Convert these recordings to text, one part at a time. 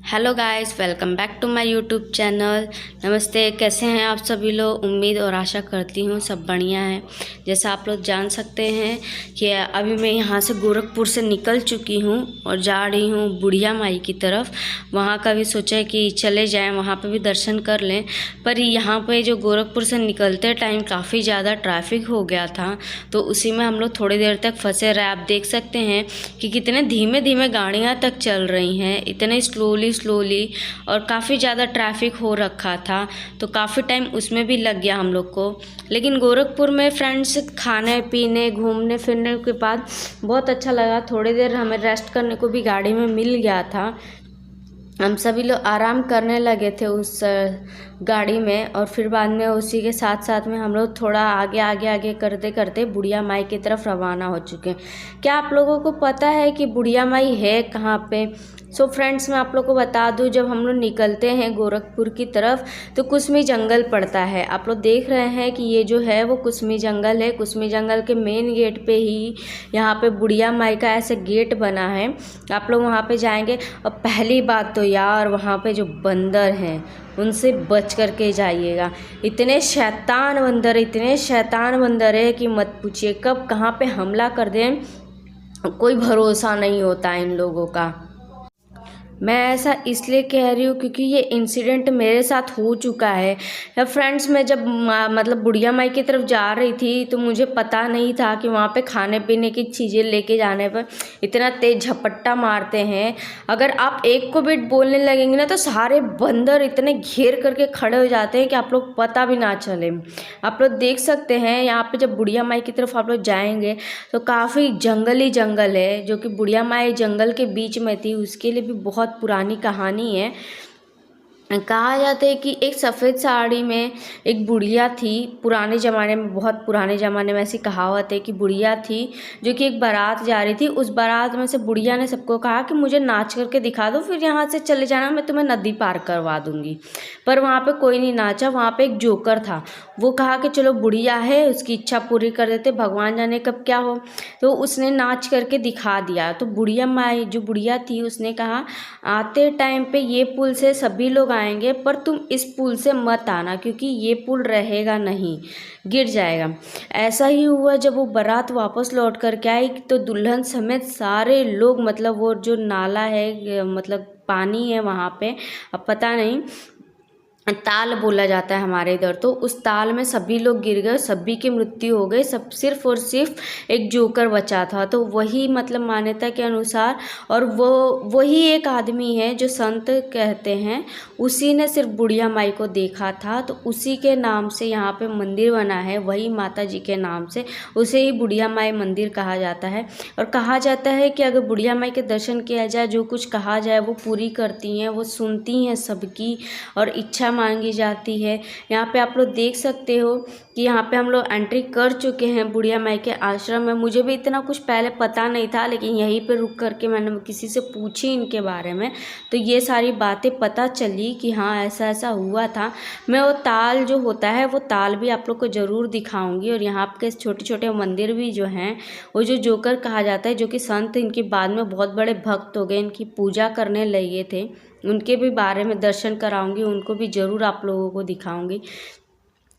Hello guys, welcome back to my YouTube channel. नमस्ते, कैसे हैं आप सभी लोग। उम्मीद और आशा करती हूँ सब बढ़िया है। जैसा आप लोग जान सकते हैं कि अभी मैं यहाँ से गोरखपुर से निकल चुकी हूँ और जा रही हूँ बुढ़िया माई की तरफ। वहाँ का भी सोचा कि चले जाएं, वहाँ पे भी दर्शन कर लें। पर यहाँ पे जो गोरखपुर से निकलते टाइम काफ़ी ज़्यादा ट्रैफिक हो गया था, तो उसी में हम लोग थोड़ी देर तक फंसे रहे। आप देख सकते हैं कि कितने धीमे धीमे गाड़ियाँ तक चल रही हैं, इतने स्लोली और काफ़ी ज़्यादा ट्रैफिक हो रखा था, तो काफ़ी टाइम उसमें भी लग गया हम लोग को। लेकिन गोरखपुर में फ्रेंड्स खाने पीने घूमने फिरने के बाद बहुत अच्छा लगा। थोड़ी देर हमें रेस्ट करने को भी गाड़ी में मिल गया था। हम सभी लोग आराम करने लगे थे उस गाड़ी में, और फिर बाद में उसी के साथ साथ में हम लोग थोड़ा आगे आगे आगे करते करते बुढ़िया माई की तरफ रवाना हो चुके हैं। क्या आप लोगों को पता है कि बुढ़िया माई है कहाँ पे? सो फ्रेंड्स, मैं आप लोग को बता दूं, जब हम लोग निकलते हैं गोरखपुर की तरफ तो कुसमी जंगल पड़ता है। आप लोग देख रहे हैं कि ये जो है वो कुसमी जंगल है। कुसमी जंगल के मेन गेट पे ही यहाँ पे बुढ़िया माई का ऐसे गेट बना है। आप लोग वहाँ पे जाएंगे, और पहली बात तो यार वहाँ पे जो बंदर हैं उनसे बच करके जाइएगा। इतने शैतान बंदर है कि मत पूछिए, कब कहाँ पे हमला कर दें कोई भरोसा नहीं होता इन लोगों का। मैं ऐसा इसलिए कह रही हूँ क्योंकि ये इंसिडेंट मेरे साथ हो चुका है। या फ्रेंड्स, मैं जब मतलब बुढ़िया माई की तरफ जा रही थी तो मुझे पता नहीं था कि वहाँ पे खाने पीने की चीज़ें लेके जाने पर इतना तेज़ झपट्टा मारते हैं। अगर आप एक को भी बोलने लगेंगे ना तो सारे बंदर इतने घेर करके खड़े हो जाते हैं कि आप लोग पता भी ना चले। आप लोग देख सकते हैं यहाँ पे जब बुढ़िया माई की तरफ आप लोग जाएंगे तो काफ़ी जंगल है, जो कि बुढ़िया माई जंगल के बीच में थी। उसके लिए भी बहुत पुरानी कहानी है। कहा जाता है कि एक सफ़ेद साड़ी में एक बुढ़िया थी। पुराने ज़माने में, बहुत पुराने ज़माने में ऐसी कहावत है कि बुढ़िया थी जो कि एक बारात जा रही थी। उस बारात में से बुढ़िया ने सबको कहा कि मुझे नाच करके दिखा दो, फिर यहाँ से चले जाना, मैं तुम्हें नदी पार करवा दूँगी। पर वहाँ पे कोई नहीं नाचा। वहाँ पे एक जोकर था। वो कहा कि चलो बुढ़िया है, उसकी इच्छा पूरी कर देते, भगवान जाने कब क्या हो। तो उसने नाच करके दिखा दिया। तो बुढ़िया माई जो बुढ़िया थी उसने कहा, आते टाइम पे ये पुल से सभी लोग आएंगे, पर तुम इस पुल से मत आना क्योंकि ये पुल रहेगा नहीं, गिर जाएगा। ऐसा ही हुआ। जब वो बारात वापस लौट कर के आई तो दुल्हन समेत सारे लोग, मतलब वो जो नाला है, मतलब पानी है वहाँ पे, अब पता नहीं, ताल बोला जाता है हमारे इधर, तो उस ताल में सभी लोग गिर गए, सभी की मृत्यु हो गई। सब सिर्फ और सिर्फ एक जोकर बचा था। तो वही मतलब मान्यता के अनुसार, और वही एक आदमी है जो संत कहते हैं, उसी ने सिर्फ बुढ़िया माई को देखा था। तो उसी के नाम से यहाँ पे मंदिर बना है, वही माता जी के नाम से, उसे ही बुढ़िया माई मंदिर कहा जाता है। और कहा जाता है कि अगर बुढ़िया माई के दर्शन किया जाए, जो कुछ कहा जाए वो पूरी करती हैं, वो सुनती हैं सबकी, और इच्छा मांगी जाती है। यहाँ पे आप लोग देख सकते हो कि यहाँ पे हम लोग एंट्री कर चुके हैं बुढ़िया माई के आश्रम में। मुझे भी इतना कुछ पहले पता नहीं था, लेकिन यहीं पे रुक करके मैंने किसी से पूछी इनके बारे में, तो ये सारी बातें पता चली कि हाँ ऐसा ऐसा हुआ था। मैं वो ताल जो होता है वो ताल भी आप लोग को ज़रूर दिखाऊंगी। और यहाँ के छोटे छोटे मंदिर भी जो हैं, वो जो जोकर कहा जाता है, जो कि संत इनके बाद में बहुत बड़े भक्त हो गए, इनकी पूजा करने लगे थे, उनके भी बारे में दर्शन कराऊंगी, उनको भी ज़रूर आप लोगों को दिखाऊंगी।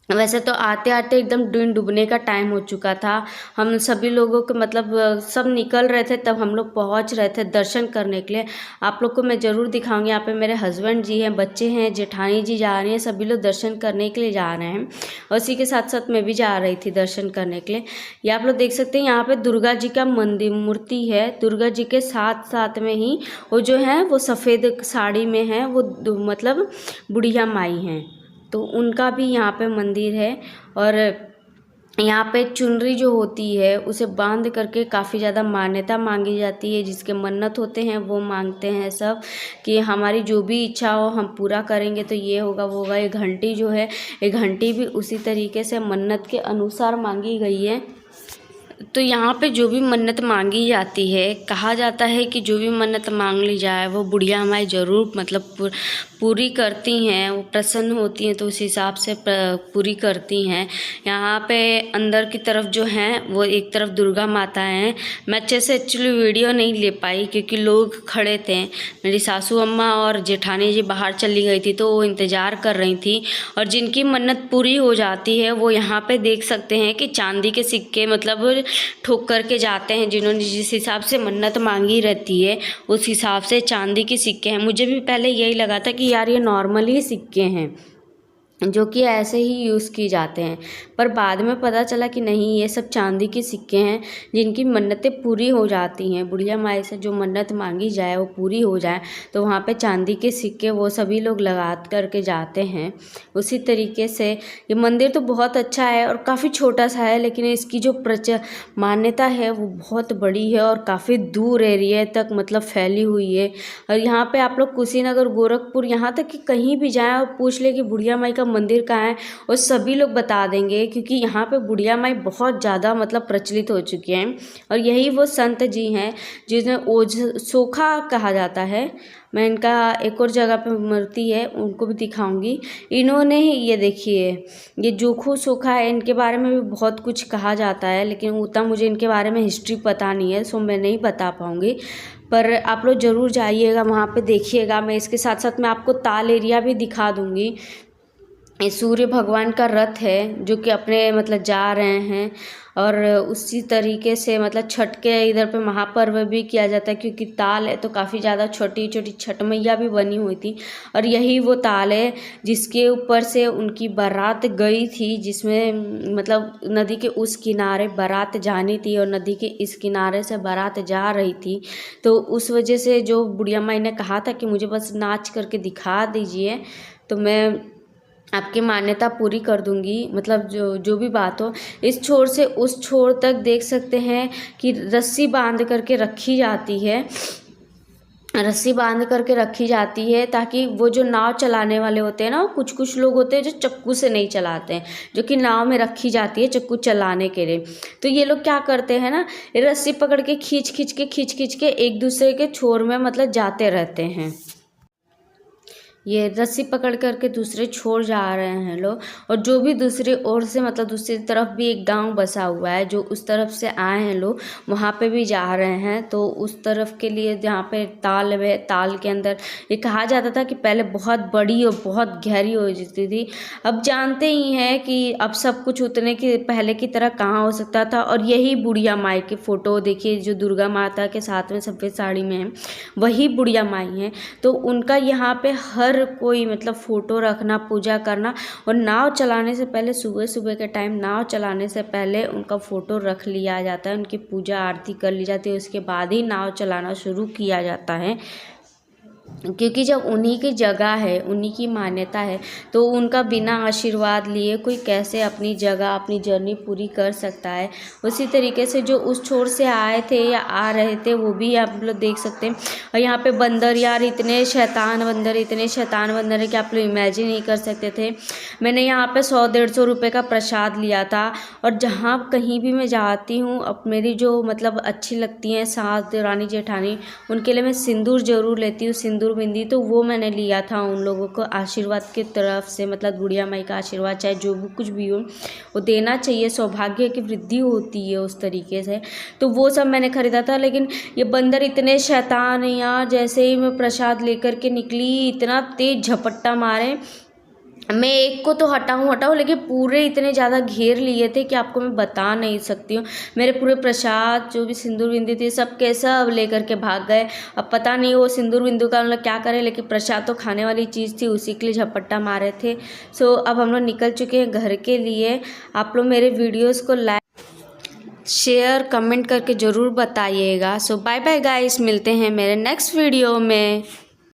वैसे तो आते आते एकदम दिन डूबने का टाइम हो चुका था। हम सभी लोगों के मतलब सब निकल रहे थे, तब हम लोग पहुंच रहे थे दर्शन करने के लिए। आप लोग को मैं ज़रूर दिखाऊंगी। यहाँ पे मेरे हस्बैंड जी हैं, बच्चे हैं, जेठानी जी जा रही हैं, सभी लोग दर्शन करने के लिए जा रहे हैं। और उसी के साथ साथ मैं भी जा रही थी दर्शन करने के लिए। ये आप लोग देख सकते हैं, यहाँ पे दुर्गा जी का मंदिर मूर्ति है। दुर्गा जी के साथ साथ में ही वो जो है वो सफ़ेद साड़ी में है, वो मतलब बुढ़िया माई हैं, तो उनका भी यहाँ पे मंदिर है। और यहाँ पे चुनरी जो होती है उसे बांध करके काफ़ी ज़्यादा मान्यता मांगी जाती है। जिसके मन्नत होते हैं वो मांगते हैं सब, कि हमारी जो भी इच्छा हो हम पूरा करेंगे, तो ये होगा वो होगा। ये घंटी जो है, ये घंटी भी उसी तरीके से मन्नत के अनुसार मांगी गई है। तो यहाँ पे जो भी मन्नत मांगी जाती है, कहा जाता है कि जो भी मन्नत मांग ली जाए वो बुढ़िया माई ज़रूर मतलब पूरी करती हैं। वो प्रसन्न होती हैं तो उस हिसाब से पूरी करती हैं। यहाँ पे अंदर की तरफ जो हैं वो एक तरफ दुर्गा माता हैं। मैं अच्छे से एक्चुअली वीडियो नहीं ले पाई क्योंकि लोग खड़े थे। मेरी सासू अम्मा और जेठानी जी बाहर चली गई थी तो वो इंतज़ार कर रही थी। और जिनकी मन्नत पूरी हो जाती है वो यहाँ पे देख सकते हैं कि चांदी के सिक्के मतलब ठोक कर के जाते हैं। जिन्होंने जिस हिसाब से मन्नत मांगी रहती है उस हिसाब से चांदी के सिक्के हैं। मुझे भी पहले यही लगा था कि यार ये नॉर्मल ही सिक्के हैं जो कि ऐसे ही यूज़ किए जाते हैं, पर बाद में पता चला कि नहीं, ये सब चांदी के सिक्के हैं जिनकी मन्नतें पूरी हो जाती हैं। बुढ़िया माई से जो मन्नत मांगी जाए वो पूरी हो जाए तो वहाँ पे चांदी के सिक्के वो सभी लोग लगा करके जाते हैं। उसी तरीके से ये मंदिर तो बहुत अच्छा है और काफ़ी छोटा सा है, लेकिन इसकी जो मान्यता है वो बहुत बड़ी है और काफ़ी दूर एरिया तक मतलब फैली हुई है। और यहाँ पर आप लोग कुशीनगर, गोरखपुर, यहाँ तक कि कहीं भी जाएँ और पूछ ले कि बुढ़िया माई का मंदिर कहाँ है, और सभी लोग बता देंगे क्योंकि यहाँ पे बुढ़िया माई बहुत ज़्यादा मतलब प्रचलित हो चुकी हैं। और यही वो संत जी हैं जिन्हें ओझ सोखा कहा जाता है। मैं इनका एक और जगह पे मूर्ति है उनको भी दिखाऊंगी। इन्होंने ही ये देखिए, ये जोखू सोखा है, इनके बारे में भी बहुत कुछ कहा जाता है, लेकिन उतना मुझे इनके बारे में हिस्ट्री पता नहीं है, सो मैं नहीं बता पाऊँगी। पर आप लोग ज़रूर जाइएगा, वहाँ पे देखिएगा। मैं इसके साथ साथ मैं आपको ताल एरिया भी दिखा दूँगी। ये सूर्य भगवान का रथ है जो कि अपने मतलब जा रहे हैं। और उसी तरीके से मतलब छठ के इधर पे महापर्व भी किया जाता है क्योंकि ताल है तो काफ़ी ज़्यादा छोटी छोटी छठ मैया भी बनी हुई थी। और यही वो ताल है जिसके ऊपर से उनकी बारात गई थी, जिसमें मतलब नदी के उस किनारे बारात जानी थी और नदी के इस किनारे से बारात जा रही थी। तो उस वजह से जो बुढ़िया माई ने कहा था कि मुझे बस नाच करके दिखा दीजिए तो मैं आपकी मान्यता पूरी कर दूंगी। मतलब जो भी बात हो, इस छोर से उस छोर तक देख सकते हैं कि रस्सी बांध करके रखी जाती है। रस्सी बांध करके रखी जाती है ताकि वो जो नाव चलाने वाले होते हैं ना, कुछ कुछ लोग होते हैं जो चक्कू से नहीं चलाते हैं, जो कि नाव में रखी जाती है चक्कू चलाने के लिए। तो ये लोग क्या करते हैं ना, रस्सी पकड़ के खींच खींच के एक दूसरे के छोर में मतलब जाते रहते हैं। ये रस्सी पकड़ करके दूसरे छोर जा रहे हैं लोग। और जो भी दूसरी ओर से मतलब दूसरी तरफ भी एक गांव बसा हुआ है, जो उस तरफ से आए हैं लोग वहाँ पे भी जा रहे हैं। तो उस तरफ के लिए जहाँ पे ताल है, ताल के अंदर ये कहा जाता था कि पहले बहुत बड़ी और बहुत गहरी हो जाती थी। अब जानते ही हैं कि अब सब कुछ उतने की पहले की तरह कहाँ हो सकता था। और यही बुढ़िया माई की फ़ोटो देखिए जो दुर्गा माता के साथ में सफ़ेद साड़ी में है, वही बुढ़िया माई हैं। तो उनका यहाँ पे हर कोई मतलब फ़ोटो रखना, पूजा करना, और नाव चलाने से पहले सुबह सुबह के टाइम नाव चलाने से पहले उनका फ़ोटो रख लिया जाता है, उनकी पूजा आरती कर ली जाती है, उसके बाद ही नाव चलाना शुरू किया जाता है। क्योंकि जब उन्हीं की जगह है, उन्हीं की मान्यता है, तो उनका बिना आशीर्वाद लिए कोई कैसे अपनी जगह, अपनी जर्नी पूरी कर सकता है। उसी तरीके से जो उस छोर से आए थे या आ रहे थे वो भी आप लोग देख सकते हैं। और यहाँ पे बंदर, यार इतने शैतान बंदर है कि आप लोग इमेजिन नहीं कर सकते थे। मैंने यहाँ पे 100-150 रुपये का प्रसाद लिया था। और जहाँ कहीं भी मैं जाती हूँ, अब मेरी जो मतलब अच्छी लगती हैं सास, देवरानी, जेठानी, उनके लिए मैं सिंदूर ज़रूर लेती हूँ, सिंदूर बिंदी। तो वो मैंने लिया था उन लोगों को आशीर्वाद की तरफ से, मतलब बुढ़िया माई का आशीर्वाद, चाहे जो भी कुछ भी हो वो देना चाहिए, सौभाग्य की वृद्धि होती है उस तरीके से। तो वो सब मैंने खरीदा था। लेकिन ये बंदर इतने शैतान हैं यार, जैसे ही मैं प्रसाद लेकर के निकली इतना तेज झपट्टा मारे। मैं एक को तो हटाऊँ लेकिन पूरे इतने ज़्यादा घेर लिए थे कि आपको मैं बता नहीं सकती हूँ। मेरे पूरे प्रसाद जो भी सिंदूर बिंदी थी सब के सब लेकर के भाग गए। अब पता नहीं वो सिंदूर बिंदु का मतलब क्या करें, लेकिन प्रसाद तो खाने वाली चीज़ थी, उसी के लिए झपट्टा मारे थे। सो अब हम लोग निकल चुके हैं घर के लिए। आप लोग मेरे वीडियोज़ को लाइक, शेयर, कमेंट करके ज़रूर बताइएगा। सो बाय बाय गाइस, मिलते हैं मेरे नेक्स्ट वीडियो में।